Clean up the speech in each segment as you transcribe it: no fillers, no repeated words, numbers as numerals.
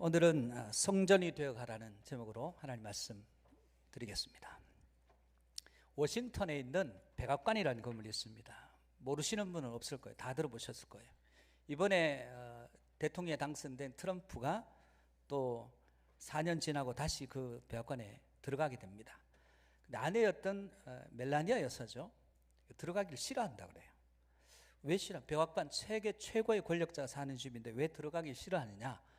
오늘은 성전이 되어가라는 제목으로 하나님 말씀 드리겠습니다. 워싱턴에 있는 백악관이라는 건물이 있습니다. 모르시는 분은 없을 거예요. 다 들어보셨을 거예요. 이번에 대통령에 당선된 트럼프가 또 4년 지나고 다시 그 백악관에 들어가게 됩니다. 근데 아내였던 멜라니아 여사죠, 들어가기를 싫어한다고 그래요. 왜 싫어? 백악관 세계 최고의 권력자가 사는 집인데 왜 들어가기 싫어하느냐?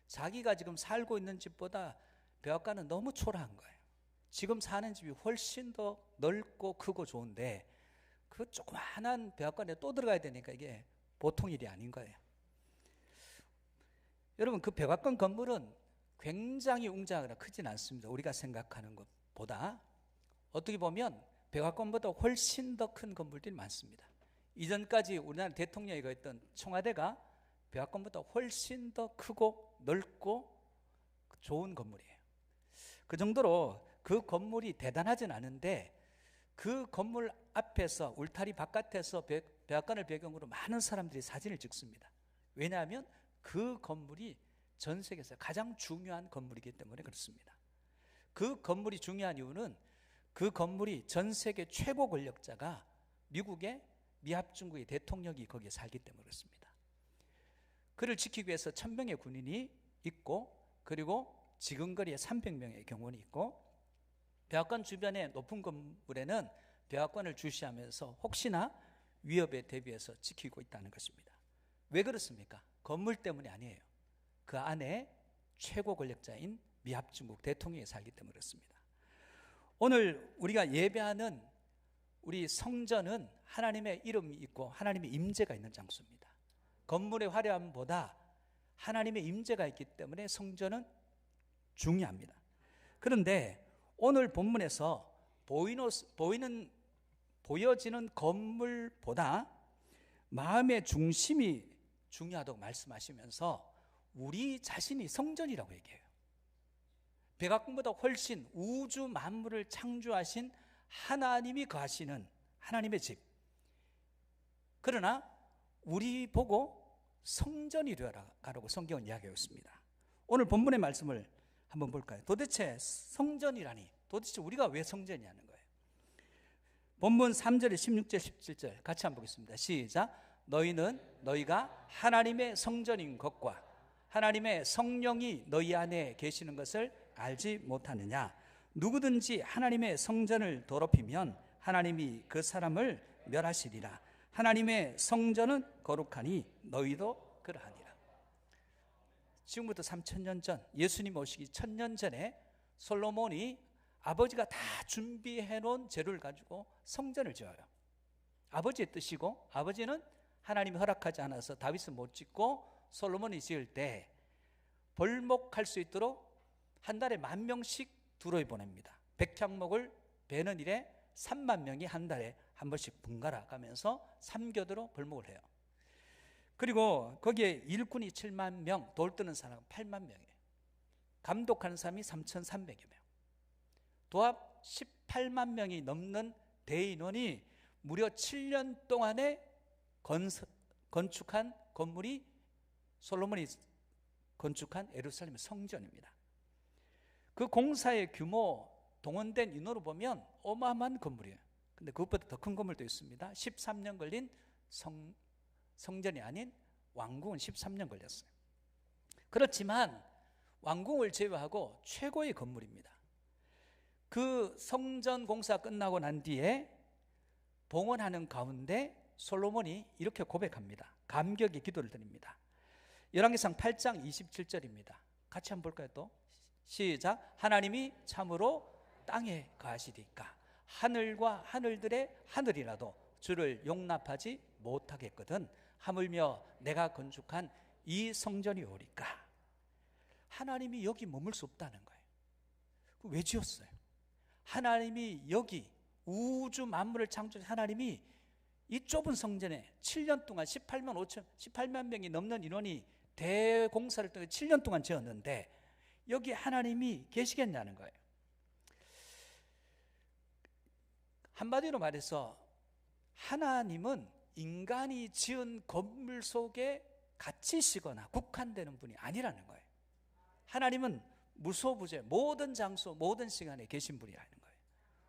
자기가 지금 살고 있는 집보다 백악관은 너무 초라한 거예요. 지금 사는 집이 훨씬 더 넓고 크고 좋은데 그 조그마한 백악관에 또 들어가야 되니까 이게 보통 일이 아닌 거예요. 여러분, 그 백악관 건물은 굉장히 웅장하거나 크진 않습니다. 우리가 생각하는 것보다. 어떻게 보면 백악관보다 훨씬 더 큰 건물들이 많습니다. 이전까지 우리나라 대통령이 거했던 청와대가 백악관보다 훨씬 더 크고 넓고 좋은 건물이에요. 그 정도로 그 건물이 대단하진 않은데 그 건물 앞에서 울타리 바깥에서 백악관을 배경으로 많은 사람들이 사진을 찍습니다. 왜냐하면 그 건물이 전 세계에서 가장 중요한 건물이기 때문에 그렇습니다. 그 건물이 중요한 이유는 그 건물이 전 세계 최고 권력자가 미국의 미합중국의 대통령이 거기에 살기 때문에 그렇습니다. 그를 지키기 위해서 1000명의 군인이 있고, 그리고 지근거리에 300명의 경호원이 있고, 백악관 주변의 높은 건물에는 백악관을 주시하면서 혹시나 위협에 대비해서 지키고 있다는 것입니다. 왜 그렇습니까? 건물 때문이 아니에요. 그 안에 최고 권력자인 미합중국 대통령이 살기 때문에 그렇습니다. 오늘 우리가 예배하는 우리 성전은 하나님의 이름이 있고 하나님의 임재가 있는 장소입니다. 건물의 화려함보다 하나님의 임재가 있기 때문에 성전은 중요합니다. 그런데 오늘 본문에서 보여지는 건물보다 마음의 중심이 중요하다고 말씀하시면서 우리 자신이 성전이라고 얘기해요. 백악관보다 훨씬 우주 만물을 창조하신 하나님이 거하시는 하나님의 집. 그러나 우리 보고 성전이 되어가라고 성경은 이야기하고 있습니다. 오늘 본문의 말씀을 한번 볼까요? 도대체 성전이라니, 도대체 우리가 왜 성전이냐는 거예요. 본문 3절에 16절 17절 같이 한번 보겠습니다. 시작. 너희는 너희가 하나님의 성전인 것과 하나님의 성령이 너희 안에 계시는 것을 알지 못하느냐? 누구든지 하나님의 성전을 더럽히면 하나님이 그 사람을 멸하시리라. 하나님의 성전은 거룩하니 너희도 그러하니라. 지금부터 3000년 전, 예수님 오시기 1000년 전에 솔로몬이 아버지가 다 준비해 놓은 재료를 가지고 성전을 지어요. 아버지의 뜻이고, 아버지는 하나님이 허락하지 않아서 다윗은 못 짓고 솔로몬이 지을 때 벌목할 수 있도록 한 달에 10,000명씩 두루에 보냅니다. 백향목을 베는 일에 30,000명이 한 달에 한 번씩 번갈아 가면서 3교대로 벌목을 해요. 그리고 거기에 일꾼이 70,000명, 돌 뜨는 사람은 80,000명이에요. 감독하는 사람이 3,300여 명. 도합 180,000명이 넘는 대인원이 무려 7년 동안에 건축한 건물이 솔로몬이 건축한 예루살렘의 성전입니다. 그 공사의 규모, 동원된 인원으로 보면 어마어마한 건물이에요. 근데 그것보다 더 큰 건물도 있습니다. 13년 걸린 성전이 아닌 왕궁은 13년 걸렸어요. 그렇지만 왕궁을 제외하고 최고의 건물입니다. 그 성전 공사 끝나고 난 뒤에 봉헌하는 가운데 솔로몬이 이렇게 고백합니다. 감격의 기도를 드립니다. 열왕기상 8장 27절입니다. 같이 한번 볼까요? 또 시작. 하나님이 참으로 땅에 거하시리까 하늘과 하늘들의 하늘이라도 주를 용납하지 못하겠거든 하물며 내가 건축한 이 성전이 오리까. 하나님이 여기 머물 수 없다는 거예요. 왜 지었어요? 하나님이 여기 우주 만물을 창조한 하나님이 이 좁은 성전에 7년 동안 18만 명이 넘는 인원이 대공사를 통해 7년 동안 지었는데 여기 하나님이 계시겠냐는 거예요. 한마디로 말해서 하나님은 인간이 지은 건물 속에 갇히시거나 국한되는 분이 아니라는 거예요. 하나님은 무소부재 모든 장소 모든 시간에 계신 분이라는 거예요.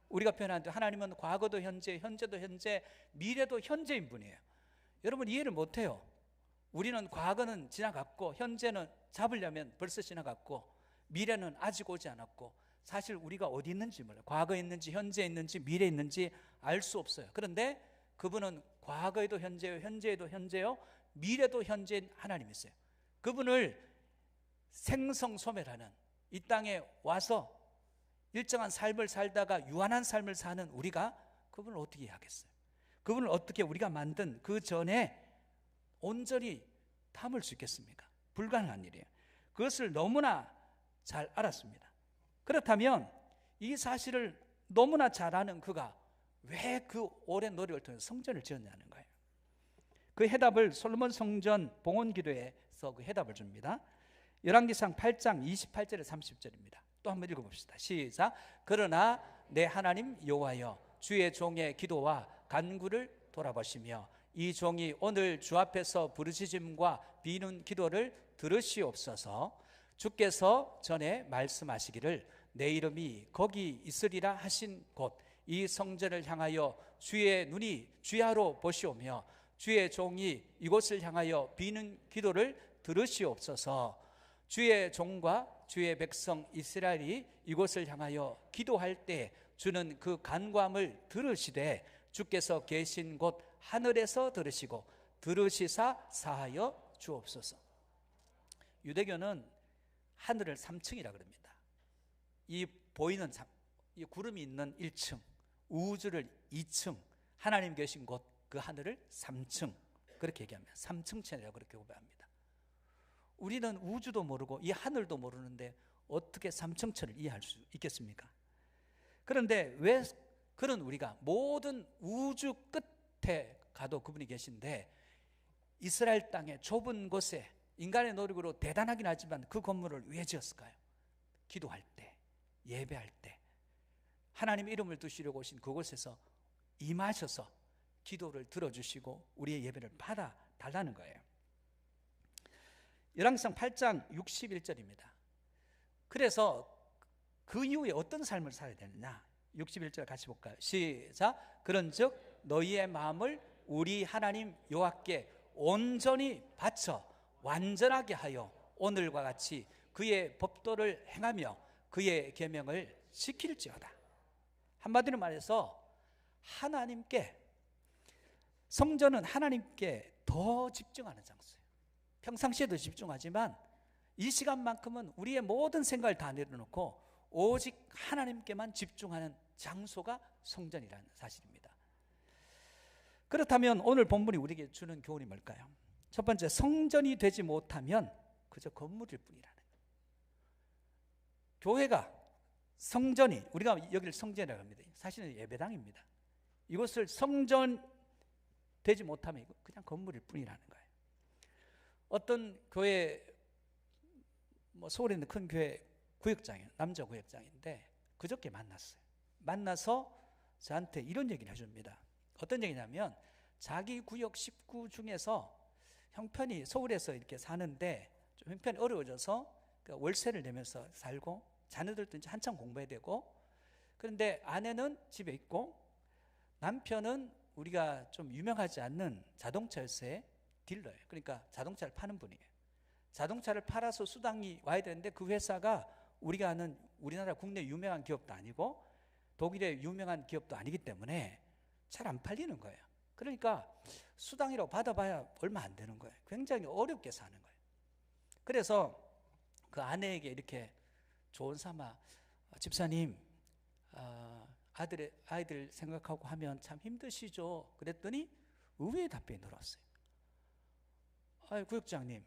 우리가 표현하는데 하나님은 과거도 현재, 현재도 현재, 미래도 현재인 분이에요. 여러분 이해를 못해요. 우리는 과거는 지나갔고 현재는 잡으려면 벌써 지나갔고 미래는 아직 오지 않았고 사실 우리가 어디 있는지 몰라요. 과거에 있는지 현재에 있는지 미래에 있는지 알 수 없어요. 그런데 그분은 과거에도 현재요, 현재에도 현재요, 미래도 현재인 하나님이세요. 그분을 생성소멸하는 이 땅에 와서 일정한 삶을 살다가 유한한 삶을 사는 우리가 그분을 어떻게 하겠어요? 그분을 어떻게 우리가 만든 그 전에 온전히 담을 수 있겠습니까? 불가능한 일이에요. 그것을 너무나 잘 알았습니다. 그렇다면 이 사실을 너무나 잘 아는 그가 왜 그 오랜 노력을 통해서 성전을 지었냐는 거예요. 그 해답을 솔로몬 성전 봉헌 기도에서 그 해답을 줍니다. 열왕기상 8장 28절에 30절입니다. 또 한번 읽어봅시다. 시작. 그러나 내 하나님 여호와여, 주의 종의 기도와 간구를 돌아보시며 이 종이 오늘 주 앞에서 부르짖음과 비는 기도를 들으시옵소서. 주께서 전에 말씀하시기를 내 이름이 거기 있으리라 하신 곳 이 성전을 향하여 주의 눈이 주야로 보시오며 주의 종이 이곳을 향하여 비는 기도를 들으시옵소서. 주의 종과 주의 백성 이스라엘이 이곳을 향하여 기도할 때 주는 그 간구함을 들으시되 주께서 계신 곳 하늘에서 들으시고 들으시사 사하여 주옵소서. 유대교는 하늘을 3층이라 그럽니다. 이 보이는 이 구름이 있는 1층, 우주를 2층, 하나님 계신 곳 그 하늘을 3층 그렇게 얘기합니다. 3층 천이라고 그렇게 고백합니다. 우리는 우주도 모르고 이 하늘도 모르는데 어떻게 3층 천을 이해할 수 있겠습니까? 그런데 왜 그런 우리가 모든 우주 끝에 가도 그분이 계신데 이스라엘 땅의 좁은 곳에 인간의 노력으로 대단하긴 하지만 그 건물을 왜 지었을까요? 기도할 때, 예배할 때 하나님 이름을 두시려고 오신 그곳에서 임하셔서 기도를 들어주시고 우리의 예배를 받아달라는 거예요. 열왕기상 8장 61절입니다. 그래서 그 이후에 어떤 삶을 살아야 되느냐, 61절 같이 볼까요? 시작. 그런즉 너희의 마음을 우리 하나님 여호와께 온전히 바쳐 완전하게 하여 오늘과 같이 그의 법도를 행하며 그의 계명을 지킬지어다. 한마디로 말해서 하나님께, 성전은 하나님께 더 집중하는 장소예요. 평상시에도 집중하지만 이 시간만큼은 우리의 모든 생각을 다 내려놓고 오직 하나님께만 집중하는 장소가 성전이라는 사실입니다. 그렇다면 오늘 본문이 우리에게 주는 교훈이 뭘까요? 첫 번째, 성전이 되지 못하면 그저 건물일 뿐이라는 거예요. 교회가, 성전이, 우리가 여기를 성전이라고 합니다. 사실은 예배당입니다. 이곳을 성전 되지 못하면 이거 그냥 건물일 뿐이라는 거예요. 어떤 교회, 서울에 있는 큰 교회 구역장이에요. 남자 구역장인데 그저께 만났어요. 만나서 저한테 이런 얘기를 해줍니다. 어떤 얘기냐면 자기 구역 식구 중에서 형편이 서울에서 이렇게 사는데 좀 형편이 어려워져서 월세를 내면서 살고 자녀들도 이제 한참 공부해야 되고, 그런데 아내는 집에 있고 남편은 우리가 좀 유명하지 않는 자동차 회사의 딜러예요. 그러니까 자동차를 파는 분이에요. 자동차를 팔아서 수당이 와야 되는데 그 회사가 우리가 아는 우리나라 국내 유명한 기업도 아니고 독일의 유명한 기업도 아니기 때문에 잘 안 팔리는 거예요. 그러니까 수당이라고 받아봐야 얼마 안 되는 거예요. 굉장히 어렵게 사는 거예요. 그래서 그 아내에게 이렇게 조언 삼아, 집사님, 아이들 생각하고 하면 참 힘드시죠? 그랬더니 의외의 답변이 들어왔어요. 구역장님,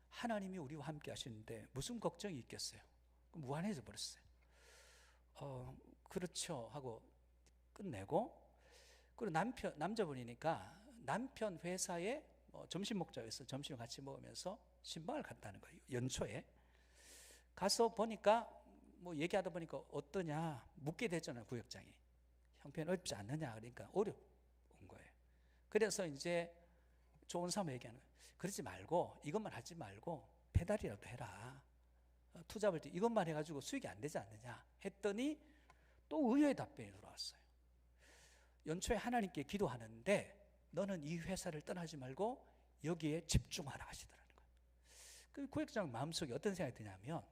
하나님이 우리와 함께 하시는데 무슨 걱정이 있겠어요? 무안해져 버렸어요. 그렇죠 하고 끝내고, 그리고 남자분이니까 남편 회사에 점심 먹자고 해서 점심을 같이 먹으면서 신방을 갔다는 거예요. 연초에 가서 보니까 얘기하다 보니까 어떠냐 묻게 됐잖아요. 구역장이 형편 어렵지 않느냐, 그러니까 어려운 거예요. 그래서 이제 좋은 사람 얘기하는 거예요. 그러지 말고, 이것만 하지 말고 배달이라도 해라. 투잡을 때 이것만 해가지고 수익이 안 되지 않느냐 했더니 또 의외의 답변이 들어왔어요. 연초에 하나님께 기도하는데 너는 이 회사를 떠나지 말고 여기에 집중하라 하시더라는 거예요. 그 구역장 마음속에 어떤 생각이 드냐면,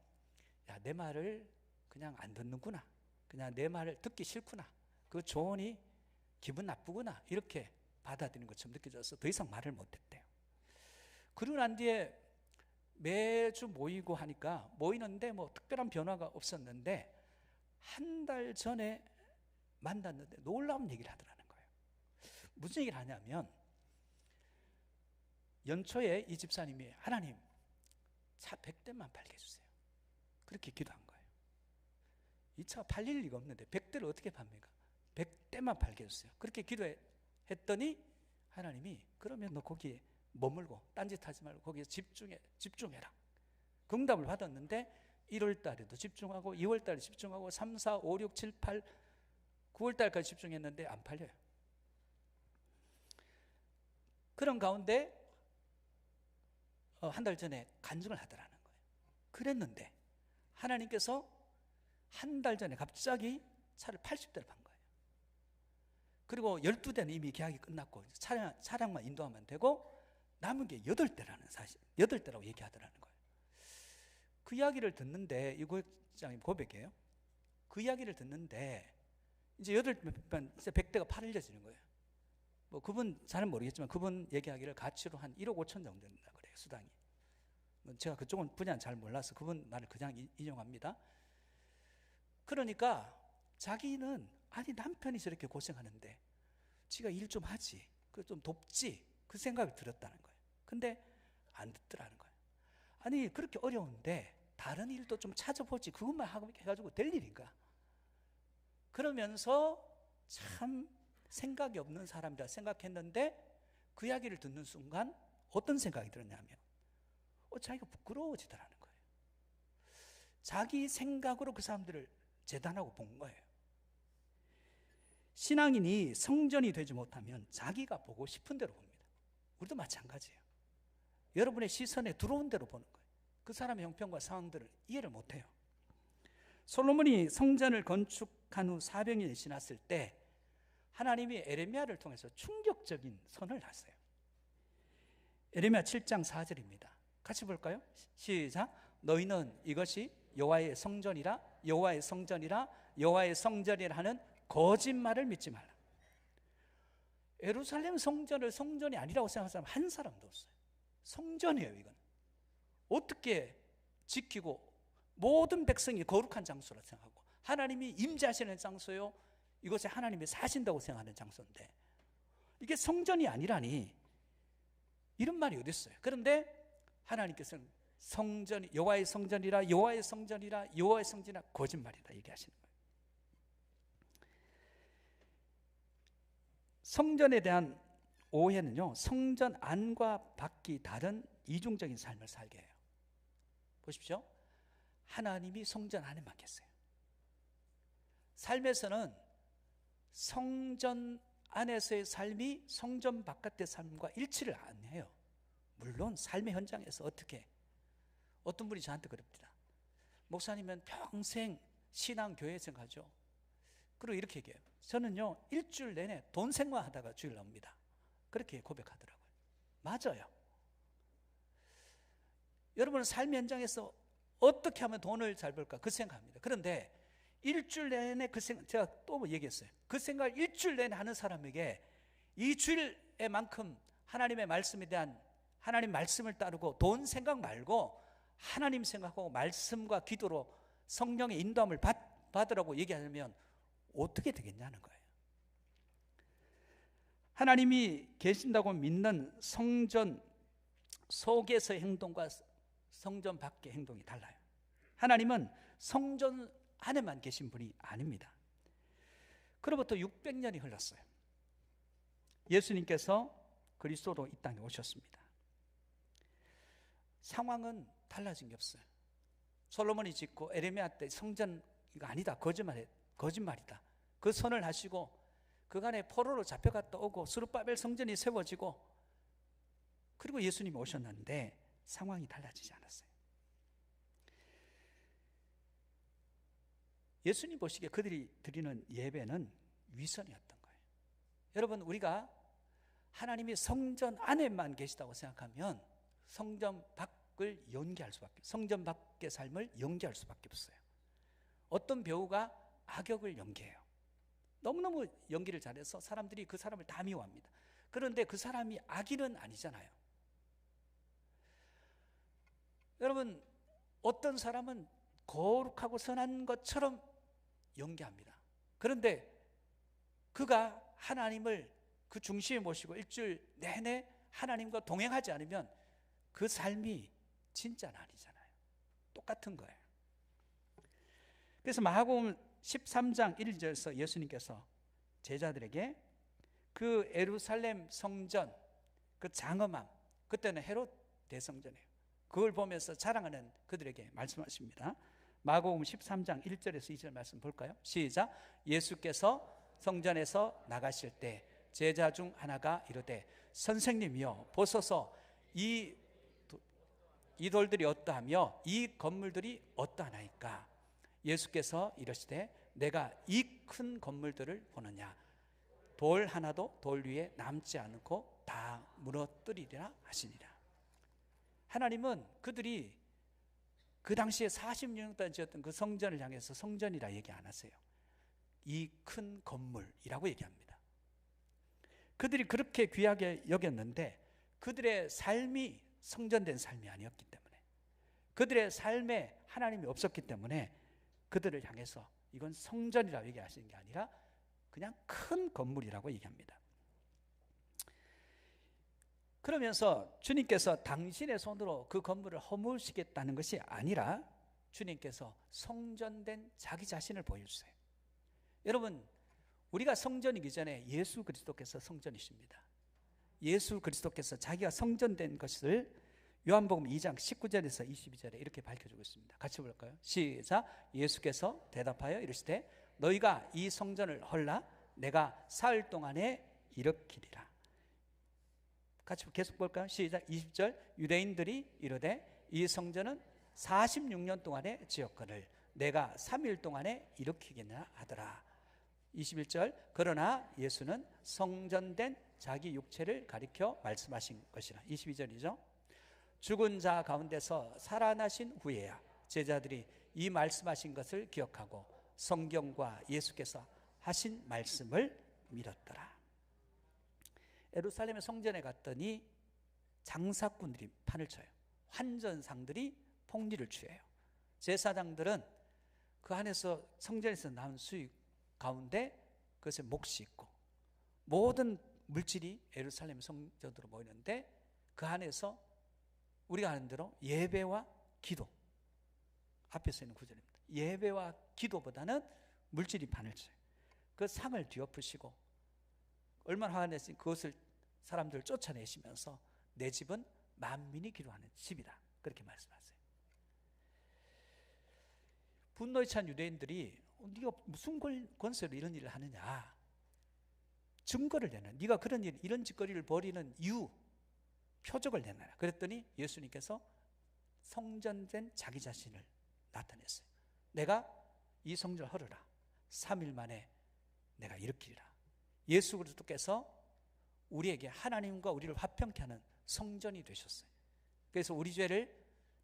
야, 내 말을 그냥 안 듣는구나, 그냥 내 말을 듣기 싫구나, 그 조언이 기분 나쁘구나, 이렇게 받아들이는 것처럼 느껴져서 더 이상 말을 못했대요. 그러고 난 뒤에 매주 모이고 하니까 모이는데 뭐 특별한 변화가 없었는데 한 달 전에 만났는데 놀라운 얘기를 하더라는 거예요. 무슨 얘기를 하냐면, 연초에 이 집사님이 하나님 차 100대만 팔게 해주세요, 그렇게 기도한 거예요. 이 차가 팔릴 리가 없는데 100대를 어떻게 팝니까? 100대만 팔게 해주세요, 그렇게 기도했더니 하나님이 그러면 너 거기에 머물고 딴짓하지 말고 거기에 집중해라, 그 응답을 받았는데 1월 달에도 집중하고 2월 달에 집중하고 3, 4, 5, 6, 7, 8, 9월 달까지 집중했는데 안 팔려요. 그런 가운데 한 달 전에 간증을 하더라는 거예요. 그랬는데 하나님께서 한 달 전에 갑자기 차를 80대를 판 거예요. 그리고 12대는 이미 계약이 끝났고 차량만 인도하면 되고 남은 게 8대라는 사실, 8대라고 얘기하더라는 거예요. 그 이야기를 듣는데, 이 고객장님 고백이에요. 그 이야기를 듣는데 이제 100대가 팔려지는 거예요. 뭐 그분 잘은 모르겠지만 그분 얘기하기를 가치로 한 1억 5천 정도 된다 그래요, 수당이. 제가 그쪽은 분야는 잘 몰라서 그분 말을 그냥 인용합니다. 그러니까 자기는, 아니 남편이 저렇게 고생하는데 지가 일 좀 하지, 좀 돕지, 그 생각이 들었다는 거예요. 근데 안 듣더라는 거예요. 아니 그렇게 어려운데 다른 일도 좀 찾아보지, 그것만 하고 해가지고 될 일인가? 그러면서 참 생각이 없는 사람이다 생각했는데 그 이야기를 듣는 순간 어떤 생각이 들었냐면 자기가 부끄러워지더라는 거예요. 자기 생각으로 그 사람들을 재단하고 본 거예요. 신앙인이 성전이 되지 못하면 자기가 보고 싶은 대로 봅니다. 우리도 마찬가지예요. 여러분의 시선에 들어온 대로 보는 거예요. 그 사람의 형편과 상황들을 이해를 못해요. 솔로몬이 성전을 건축한 후 400년이 지났을 때 하나님이 에레미야를 통해서 충격적인 선을 하세요. 에레미야 7장 4절입니다. 같이 볼까요? 시작. 너희는 이것이 여호와의 성전이라, 여호와의 성전이라, 여호와의 성전이라 하는 거짓말을 믿지 말라. 예루살렘 성전을 성전이 아니라고 생각하는 사람 한 사람도 없어요. 성전이에요. 이건 어떻게 지키고 모든 백성이 거룩한 장소라 생각하고 하나님이 임재하시는 장소요, 이곳에 하나님이 사신다고 생각하는 장소인데 이게 성전이 아니라니, 이런 말이 어디 있어요? 그런데 하나님께서는 성전이 여호와의 성전이라, 여호와의 성전이라, 여호와의 성전이라 거짓말이다 얘기하시는 거예요. 성전에 대한 오해는요, 성전 안과 밖이 다른 이중적인 삶을 살게 해요. 보십시오. 하나님이 성전 안에만 계세요. 삶에서는 성전 안에서의 삶이 성전 바깥의 삶과 일치를 안 해요. 물론 삶의 현장에서 어떤 분이 저한테 그럽니다. 목사님은 평생 신앙교회 생활하죠. 그리고 이렇게 얘기해요. 저는요 일주일 내내 돈 생활하다가 주일 나옵니다. 그렇게 고백하더라고요. 맞아요. 여러분은 삶의 현장에서 어떻게 하면 돈을 잘 벌까 그 생각합니다. 그런데 일주일 내내 그 생각, 제가 또 얘기했어요. 그 생각을 일주일 내내 하는 사람에게 이 주일에만큼 하나님의 말씀에 대한, 하나님 말씀을 따르고 돈 생각 말고 하나님 생각하고 말씀과 기도로 성령의 인도함을 받으라고 얘기하면 어떻게 되겠냐는 거예요. 하나님이 계신다고 믿는 성전 속에서의 행동과 성전 밖의 행동이 달라요. 하나님은 성전 안에만 계신 분이 아닙니다. 그로부터 600년이 흘렀어요. 예수님께서 그리스도로 이 땅에 오셨습니다. 상황은 달라진 게 없어요. 솔로몬이 짓고 에레미야 때 성전 이거 아니다, 거짓말이다, 그 선을 하시고 그간에 포로로 잡혀갔다 오고 스룹바벨 성전이 세워지고 그리고 예수님이 오셨는데 상황이 달라지지 않았어요. 예수님 보시기에 그들이 드리는 예배는 위선이었던 거예요. 여러분, 우리가 하나님이 성전 안에만 계시다고 생각하면 성전 밖을 연기할 수밖에, 성전 밖의 삶을 연기할 수밖에 없어요. 어떤 배우가 악역을 연기해요. 너무너무 연기를 잘해서 사람들이 그 사람을 다 미워합니다. 그런데 그 사람이 악인은 아니잖아요. 여러분, 어떤 사람은 거룩하고 선한 것처럼 연기합니다. 그런데 그가 하나님을 그 중심에 모시고 일주일 내내 하나님과 동행하지 않으면 그 삶이 진짜는 아니잖아요. 똑같은 거예요. 그래서 마가복음 13장 1절에서 예수님께서 제자들에게 그 예루살렘 성전 그 장엄함, 그때는 헤롯 대성전이에요. 그걸 보면서 자랑하는 그들에게 말씀하십니다. 마가복음 13장 1절에서 2절 말씀 볼까요? 시작. 예수께서 성전에서 나가실 때 제자 중 하나가 이르되 선생님이여 보소서 이 돌들이 어떠하며 이 건물들이 어떠하나이까? 예수께서 이르시되 내가 이 큰 건물들을 보느냐? 돌 하나도 돌 위에 남지 않고 다 무너뜨리리라 하시니라. 하나님은 그들이 그 당시에 40년 동안 지었던 그 성전을 향해서 성전이라 얘기 안 하세요. 이 큰 건물이라고 얘기합니다. 그들이 그렇게 귀하게 여겼는데 그들의 삶이 성전된 삶이 아니었기 때문에, 그들의 삶에 하나님이 없었기 때문에 그들을 향해서 이건 성전이라고 얘기하시는 게 아니라 그냥 큰 건물이라고 얘기합니다. 그러면서 주님께서 당신의 손으로 그 건물을 허무시겠다는 것이 아니라 주님께서 성전된 자기 자신을 보여주세요. 여러분, 우리가 성전이기 전에 예수 그리스도께서 성전이십니다. 예수 그리스도께서 자기가 성전된 것을 요한복음 2장 19절에서 22절에 이렇게 밝혀주고 있습니다. 같이 볼까요? 시작. 예수께서 대답하여 이르시되 너희가 이 성전을 헐라 내가 사흘 동안에 일으키리라. 같이 계속 볼까요? 시작. 20절. 유대인들이 이르되 이 성전은 46년 동안에 지었거늘 내가 3일 동안에 일으키겠느냐 하더라. 21절. 그러나 예수는 성전된 자기 육체를 가리켜 말씀하신 것이라. 22절이죠. 죽은 자 가운데서 살아나신 후에야 제자들이 이 말씀하신 것을 기억하고 성경과 예수께서 하신 말씀을 믿었더라. 예루살렘의 성전에 갔더니 장사꾼들이 판을 쳐요. 환전상들이 폭리를 취해요. 제사장들은 그 안에서 성전에서 나온 수익 가운데 그것에 몫이 있고 모든 물질이 예루살렘 성전으로 모이는데 그 안에서 우리가 아는 대로 예배와 기도, 앞에서 있는 구절입니다. 예배와 기도보다는 물질이 판을 쳐요. 그 상을 뒤엎으시고 얼마나 화가 냈으니 그것을 사람들을 쫓아내시면서 내 집은 만민이 기도하는 집이다, 그렇게 말씀하세요. 분노에 찬 유대인들이 네가 무슨 권세로 이런 일을 하느냐, 증거를 내놔. 네가 그런 일, 이런 짓거리를 벌이는 이유, 표적을 내놔라. 그랬더니 예수님께서 성전된 자기 자신을 나타냈어요. 내가 이 성전을 헐으라 3일 만에 내가 일으키리라. 예수 그리스도께서 우리에게 하나님과 우리를 화평케 하는 성전이 되셨어요. 그래서 우리 죄를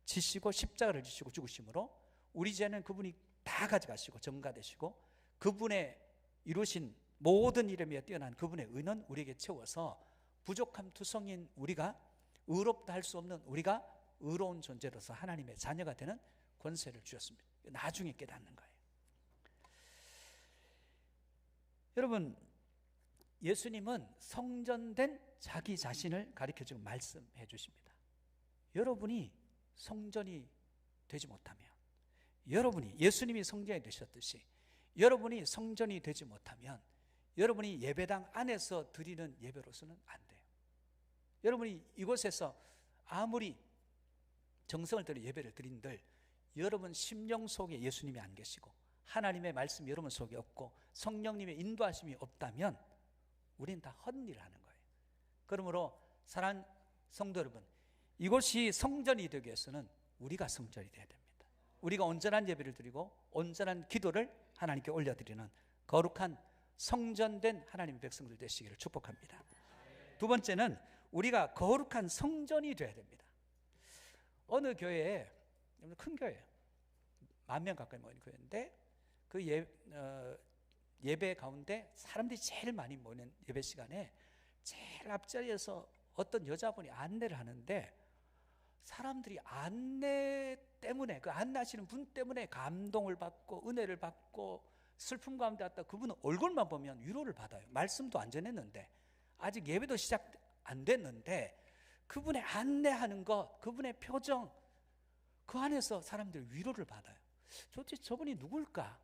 지시고 십자가를 지시고 죽으심으로 우리 죄는 그분이 다 가져가시고 전가되시고 그분의 이루신 모든 이름에 뛰어난 그분의 의는 우리에게 채워서 부족함 투성인 우리가, 의롭다 할 수 없는 우리가 의로운 존재로서 하나님의 자녀가 되는 권세를 주셨습니다. 나중에 깨닫는 거예요. 여러분, 예수님은 성전된 자기 자신을 가르쳐주고 말씀해 주십니다. 여러분이 성전이 되지 못하면, 여러분이 예수님이 성전이 되셨듯이 여러분이 성전이 되지 못하면 여러분이 예배당 안에서 드리는 예배로서는 안 돼요. 여러분이 이곳에서 아무리 정성을 들여 예배를 드린들 여러분 심령 속에 예수님이 안 계시고 하나님의 말씀이 여러분 속에 없고 성령님의 인도하심이 없다면 우리는 다 헛일을 하는 거예요. 그러므로 사랑하는 성도 여러분, 이곳이 성전이 되기 위해서는 우리가 성전이 되어야 됩니다. 우리가 온전한 예배를 드리고 온전한 기도를 하나님께 올려드리는 거룩한 성전된 하나님의 백성들 되시기를 축복합니다. 두 번째는 우리가 거룩한 성전이 되어야 됩니다. 어느 교회에, 큰 교회예요. 10,000명 가까이 모이는 교회인데 그 예배 가운데 사람들이 제일 많이 모이는 예배 시간에 제일 앞자리에서 어떤 여자분이 안내를 하는데 사람들이 안내 때문에, 그 안내하시는 분 때문에 감동을 받고 은혜를 받고 슬픔 가운데 왔다. 그분은 얼굴만 보면 위로를 받아요. 말씀도 안 전했는데, 아직 예배도 시작 안 됐는데 그분의 안내하는 것, 그분의 표정, 그 안에서 사람들이 위로를 받아요. 도대체 저분이 누굴까?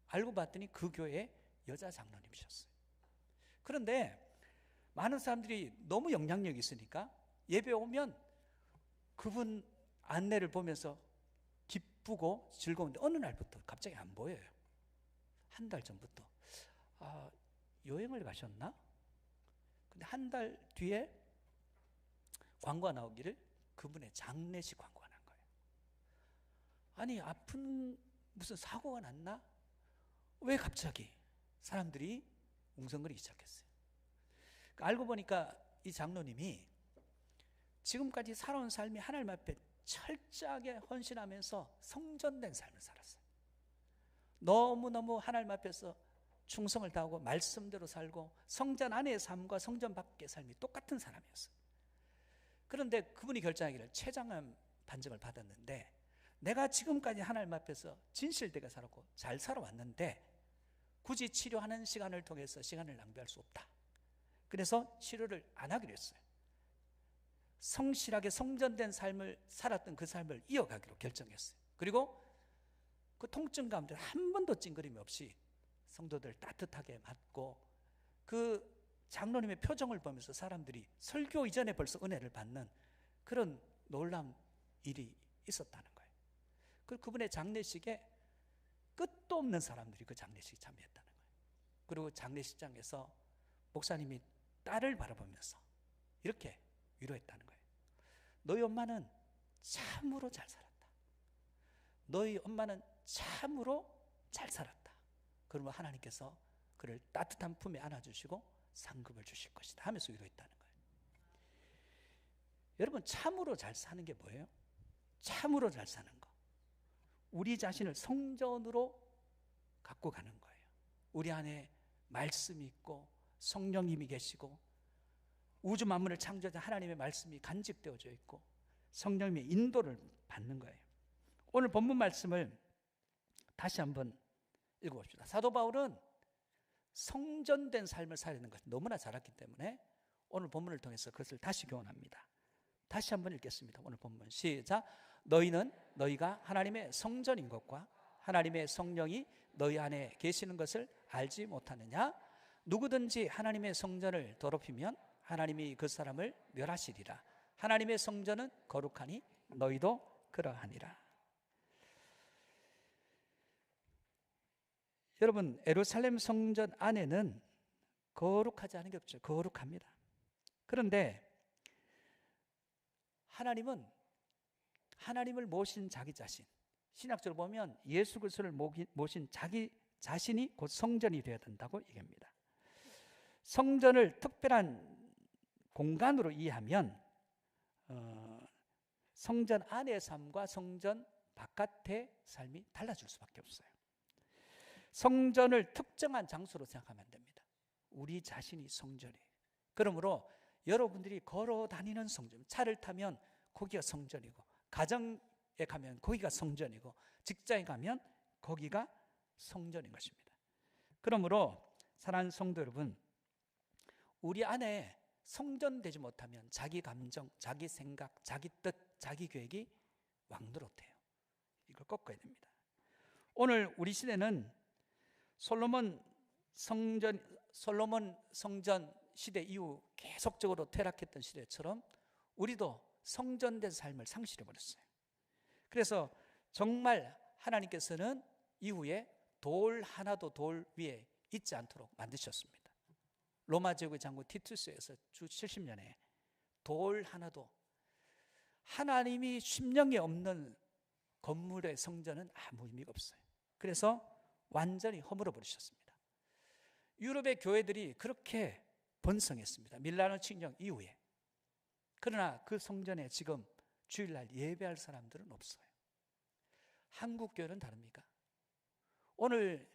알고 봤더니 그 교회의 여자 장로님이셨어요. 그런데 많은 사람들이 너무 영향력이 있으니까 예배 오면 그분 안내를 보면서 기쁘고 즐거운데 어느 날부터 갑자기 안 보여요. 한 달 전부터. 여행을 가셨나? 근데 한 달 뒤에 광고가 나오기를 그분의 장례식 광고가 난 거예요. 아니, 아픈 무슨 사고가 났나? 왜 갑자기 사람들이 웅성거리기 시작했어요. 알고 보니까 이 장로님이 지금까지 살아온 삶이 하나님 앞에 철저하게 헌신하면서 성전된 삶을 살았어요. 너무너무 하나님 앞에서 충성을 다하고 말씀대로 살고 성전 안의 삶과 성전 밖의 삶이 똑같은 사람이었어요. 그런데 그분이 결정하기를 췌장암 판정을 받았는데 내가 지금까지 하나님 앞에서 진실되게 살았고 잘 살아왔는데 굳이 치료하는 시간을 통해서 시간을 낭비할 수 없다. 그래서 치료를 안 하기로 했어요. 성실하게 성전된 삶을 살았던 그 삶을 이어가기로 결정했어요. 그리고 그 통증 가운데 한 번도 찡그림이 없이 성도들 따뜻하게 맞고 그 장로님의 표정을 보면서 사람들이 설교 이전에 벌써 은혜를 받는 그런 놀라운 일이 있었다는 거예요. 그분의 장례식에 끝도 없는 사람들이 그 장례식에 참여했다는 거예요. 그리고 장례식장에서 목사님이 딸을 바라보면서 이렇게 위로했다는 거예요. 너희 엄마는 참으로 잘 살았다. 너희 엄마는 참으로 잘 살았다. 그러면 하나님께서 그를 따뜻한 품에 안아주시고 상급을 주실 것이다 하면서 위로했다는 거예요. 여러분, 참으로 잘 사는 게 뭐예요? 참으로 잘 사는 거, 우리 자신을 성전으로 갖고 가는 거예요. 우리 안에 말씀이 있고 성령님이 계시고 우주 만물을 창조한 하나님의 말씀이 간직되어져 있고 성령님의 인도를 받는 거예요. 오늘 본문 말씀을 다시 한번 읽어봅시다. 사도 바울은 성전된 삶을 살아내는 것을 너무나 잘 알기 때문에 오늘 본문을 통해서 그것을 다시 교훈합니다. 다시 한번 읽겠습니다. 오늘 본문 시작. 너희는 너희가 하나님의 성전인 것과 하나님의 성령이 너희 안에 계시는 것을 알지 못하느냐? 누구든지 하나님의 성전을 더럽히면 하나님이 그 사람을 멸하시리라. 하나님의 성전은 거룩하니 너희도 그러하니라. 여러분, 예루살렘 성전 안에는 거룩하지 않은 게 없죠. 거룩합니다. 그런데 하나님은 하나님을 모신 자기 자신, 신약적으로 보면 예수 그리스도를 모신 자기 자신이 곧 성전이 되어야 된다고 얘기합니다. 성전을 특별한 공간으로 이해하면 성전 안의 삶과 성전 바깥의 삶이 달라질 수밖에 없어요. 성전을 특정한 장소로 생각하면 안 됩니다. 우리 자신이 성전이에요. 그러므로 여러분들이 걸어 다니는 성전, 차를 타면 거기가 성전이고, 가정에 가면 거기가 성전이고, 직장에 가면 거기가 성전인 것입니다. 그러므로 사랑하는 성도 여러분, 우리 안에 성전되지 못하면 자기 감정, 자기 생각, 자기 뜻, 자기 계획이 왕노릇해요. 이걸 꺾어야 됩니다. 오늘 우리 시대는 솔로몬 성전 시대 이후 계속적으로 퇴락했던 시대처럼 우리도 성전된 삶을 상실해버렸어요. 그래서 정말 하나님께서는 이후에 돌 하나도 돌 위에 있지 않도록 만드셨습니다. 로마 제국의 장군 티투스에서 주 70년에 돌 하나도, 하나님이 심령이 없는 건물의 성전은 아무 의미가 없어요. 그래서 완전히 허물어 버리셨습니다. 유럽의 교회들이 그렇게 번성했습니다. 밀라노 칙령 이후에. 그러나 그 성전에 지금 주일날 예배할 사람들은 없어요. 한국 교회는 다릅니까? 오늘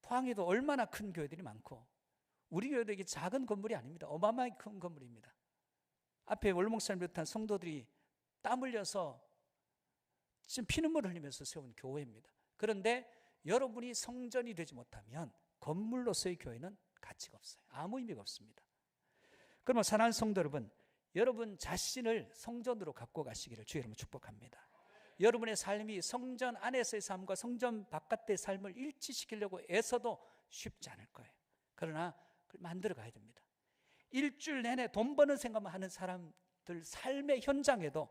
포항에도 얼마나 큰 교회들이 많고, 우리 교회도 이게 작은 건물이 아닙니다. 어마어마하게 큰 건물입니다. 앞에 원로목사님 비롯한 성도들이 땀 흘려서 지금 피눈물을 흘리면서 세운 교회입니다. 그런데 여러분이 성전이 되지 못하면 건물로서의 교회는 가치가 없어요. 아무 의미가 없습니다. 그러면 사랑하는 성도 여러분, 여러분 자신을 성전으로 갖고 가시기를 주의 이름으로 축복합니다. 여러분의 삶이 성전 안에서의 삶과 성전 바깥의 삶을 일치시키려고 애써도 쉽지 않을 거예요. 그러나 그걸 만들어 가야 됩니다. 일주일 내내 돈 버는 생각만 하는 사람들 삶의 현장에도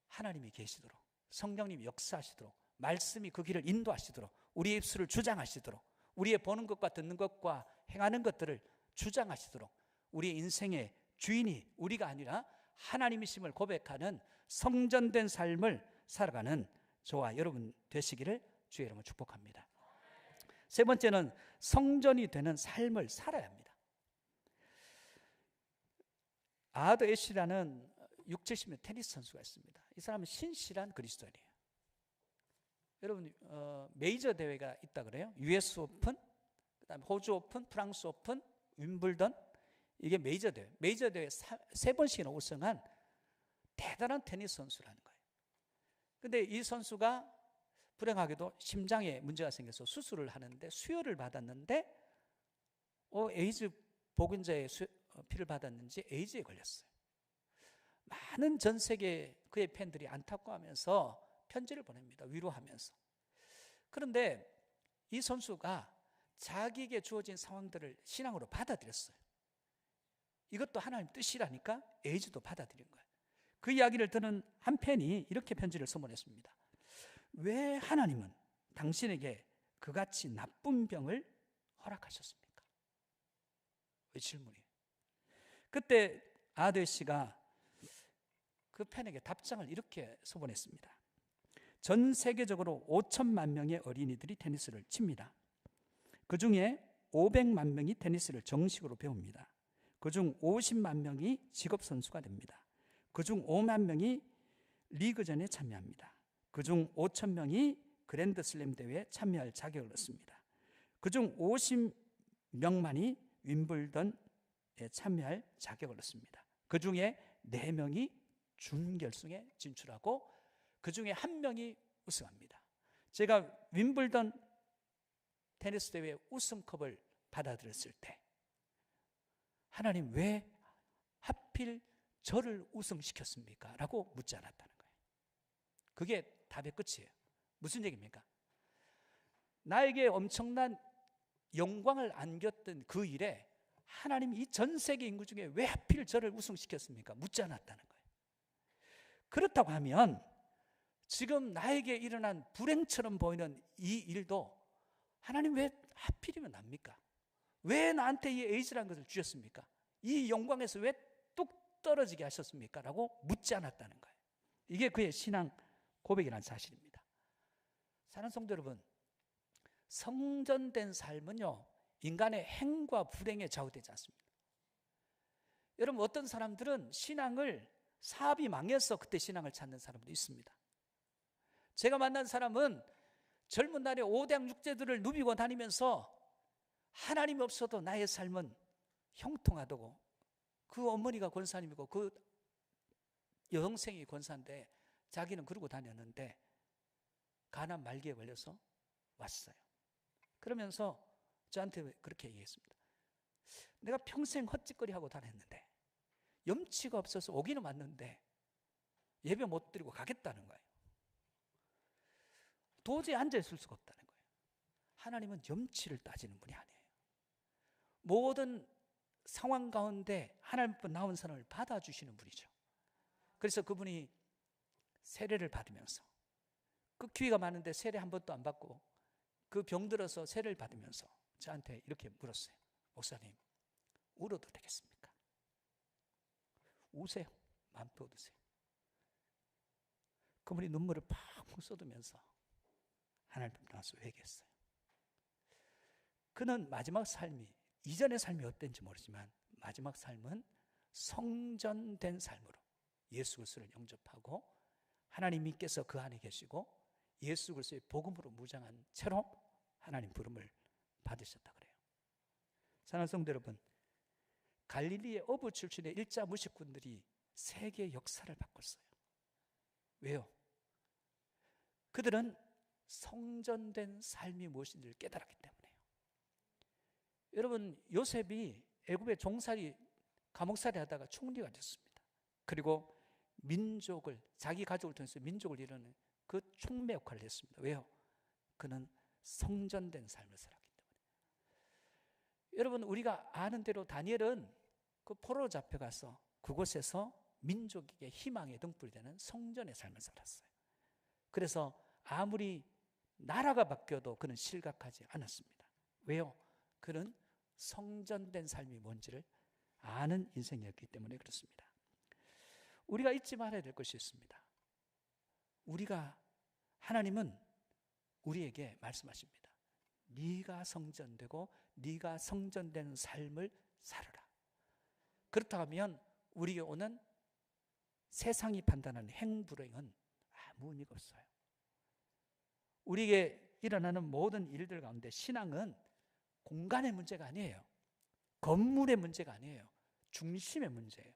하나님이 계시도록, 성령님이 역사하시도록, 말씀이 그 길을 인도하시도록, 우리의 입술을 주장하시도록, 우리의 보는 것과 듣는 것과 행하는 것들을 주장하시도록, 우리의 인생의 주인이 우리가 아니라 하나님이심을 고백하는 성전된 삶을 살아가는 저와 여러분 되시기를 주의 이름으로 축복합니다. 세 번째는 성전이 되는 삶을 살아야 합니다. 아더 애쉬라는 60, 70년 테니스 선수가 있습니다. 이 사람은 신실한 그리스도인이에요. 여러분 메이저 대회가 있다 그래요. US 오픈, 그다음에 호주 오픈, 프랑스 오픈, 윈블던, 이게 메이저 대회. 메이저 대회 3번씩이나 우승한 대단한 테니스 선수라는 거예요. 근데 이 선수가 불행하게도 심장에 문제가 생겨서 수술을 하는데 수혈을 받았는데 에이즈 보균자의 피를 받았는지 에이즈에 걸렸어요. 많은 전 세계 그의 팬들이 안타까워하면서 편지를 보냅니다. 위로하면서. 그런데 이 선수가 자기에게 주어진 상황들을 신앙으로 받아들였어요. 이것도 하나님 뜻이라니까 에이즈도 받아들인 거예요. 그 이야기를 듣는 한 팬이 이렇게 편지를 선물했습니다. 왜 하나님은 당신에게 그같이 나쁜 병을 허락하셨습니까? 왜 질문이에요? 그때 아들 씨가 그 팬에게 답장을 이렇게 선보냈습니다. 전 세계적으로 5천만 명의 어린이들이 테니스를 칩니다. 그 중에 500만 명이 테니스를 정식으로 배웁니다. 그중 50만 명이 직업선수가 됩니다. 그중 5만 명이 리그전에 참여합니다. 그중 5천 명이 그랜드슬램 대회에 참여할 자격을 얻습니다. 그중 50명만이 윈블던에 참여할 자격을 얻습니다. 그중에 4명이 준결승에 진출하고 그중에 1명이 우승합니다. 제가 윈블던 테니스 대회 우승컵을 받아들였을 때 하나님 왜 하필 저를 우승시켰습니까? 라고 묻지 않았다는 거예요. 그게 답의 끝이에요. 무슨 얘기입니까? 나에게 엄청난 영광을 안겼던 그 일에 하나님이 이 전 세계 인구 중에 왜 하필 저를 우승시켰습니까? 묻지 않았다는 거예요. 그렇다고 하면 지금 나에게 일어난 불행처럼 보이는 이 일도 하나님 왜 하필이면 납니까? 왜 나한테 이 에이즈라는 것을 주셨습니까? 이 영광에서 왜 뚝 떨어지게 하셨습니까? 라고 묻지 않았다는 거예요. 이게 그의 신앙 고백이라는 사실입니다. 사랑하는 성도 여러분, 성전된 삶은요, 인간의 행과 불행에 좌우되지 않습니다. 여러분, 어떤 사람들은 신앙을 사업이 망해서 그때 신앙을 찾는 사람도 있습니다. 제가 만난 사람은 젊은 날에 5대양 6제들을 누비고 다니면서 하나님이 없어도 나의 삶은 형통하다고, 그 어머니가 권사님이고 그 여동생이 권사인데 자기는 그러고 다녔는데 가난 말기에 걸려서 왔어요. 그러면서 저한테 그렇게 얘기했습니다. 내가 평생 헛짓거리하고 다녔는데 염치가 없어서 오기는 왔는데 예배 못 드리고 가겠다는 거예요. 도저히 앉아있을 수가 없다는 거예요. 하나님은 염치를 따지는 분이 아니에요. 모든 상황 가운데 하나님 앞에 나온 사람을 받아주시는 분이죠. 그래서 그분이 세례를 받으면서 그 기회가 많은데 세례 한 번도 안 받고 그 병들어서 세례를 받으면서 저한테 이렇게 물었어요. 목사님, 울어도 되겠습니까? 우세요. 마음껏 우세요. 그분이 눈물을 팍 쏟으면서 하나님 앞에 나와서 회개했어요. 그는 마지막 삶이, 이전의 삶이 어땠는지 모르지만 마지막 삶은 성전된 삶으로 예수 그리스도를 영접하고 하나님께서 그 안에 계시고 예수 그리스도의 복음으로 무장한 채로 하나님 부름을 받으셨다 그래요. 사랑하는 성도 여러분, 갈릴리의 어부 출신의 일자 무식군들이 세계의 역사를 바꿨어요. 왜요? 그들은 성전된 삶이 무엇인지를 깨달았기 때문에요. 여러분, 요셉이 애굽의 종살이, 감옥살이 하다가 총리가 됐습니다. 그리고 민족을, 자기 가족을 통해서 민족을 이루는 그 촉매 역할을 했습니다. 왜요? 그는 성전된 삶을 살았기 때문에. 여러분, 우리가 아는 대로 다니엘은 그 포로로 잡혀가서 그곳에서 민족에게 희망의 등불이 되는 성전의 삶을 살았어요. 그래서 아무리 나라가 바뀌어도 그는 실각하지 않았습니다. 왜요? 그는 성전된 삶이 뭔지를 아는 인생이었기 때문에 그렇습니다. 우리가 잊지 말아야 될 것이 있습니다. 하나님은 우리에게 말씀하십니다. 네가 성전되고 네가 성전된 삶을 살아라. 그렇다면 우리에게 오는 세상이 판단하는 행불행은 아무 의미가 없어요. 우리에게 일어나는 모든 일들 가운데 신앙은 공간의 문제가 아니에요. 건물의 문제가 아니에요. 중심의 문제예요.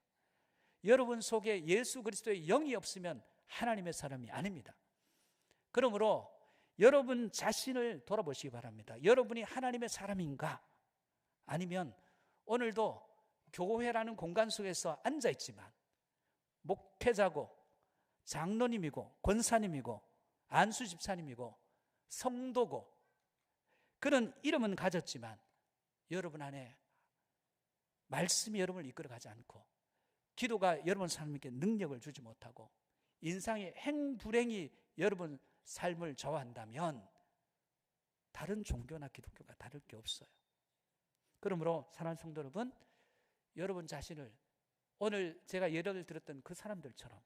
여러분 속에 예수 그리스도의 영이 없으면 하나님의 사람이 아닙니다. 그러므로 여러분 자신을 돌아보시기 바랍니다. 여러분이 하나님의 사람인가? 아니면 오늘도 교회라는 공간 속에서 앉아있지만 목회자고 장로님이고 권사님이고 안수집사님이고 성도고 그런 이름은 가졌지만 여러분 안에 말씀이 여러분을 이끌어가지 않고 기도가 여러분 삶에게 능력을 주지 못하고 인상의 행불행이 여러분 삶을 저한다면 다른 종교나 기독교가 다를 게 없어요. 그러므로 사랑하는 성도 여러분, 여러분 자신을 오늘 제가 예를 들었던 그 사람들처럼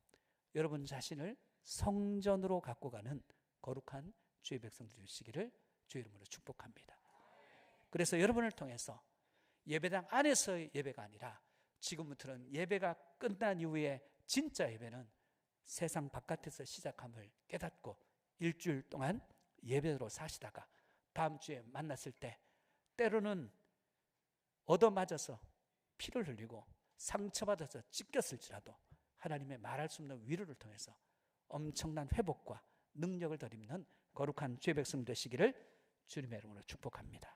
여러분 자신을 성전으로 갖고 가는 거룩한 주의 백성들 되시기를 주의 이름으로 축복합니다. 그래서 여러분을 통해서 예배당 안에서의 예배가 아니라 지금부터는 예배가 끝난 이후에 진짜 예배는 세상 바깥에서 시작함을 깨닫고 일주일 동안 예배로 사시다가 다음 주에 만났을 때 때로는 얻어맞아서 피를 흘리고 상처받아서 찢겼을지라도 하나님의 말할 수 없는 위로를 통해서 엄청난 회복과 능력을 덧입는 거룩한 주의 백성 되시기를 주님의 이름으로 축복합니다.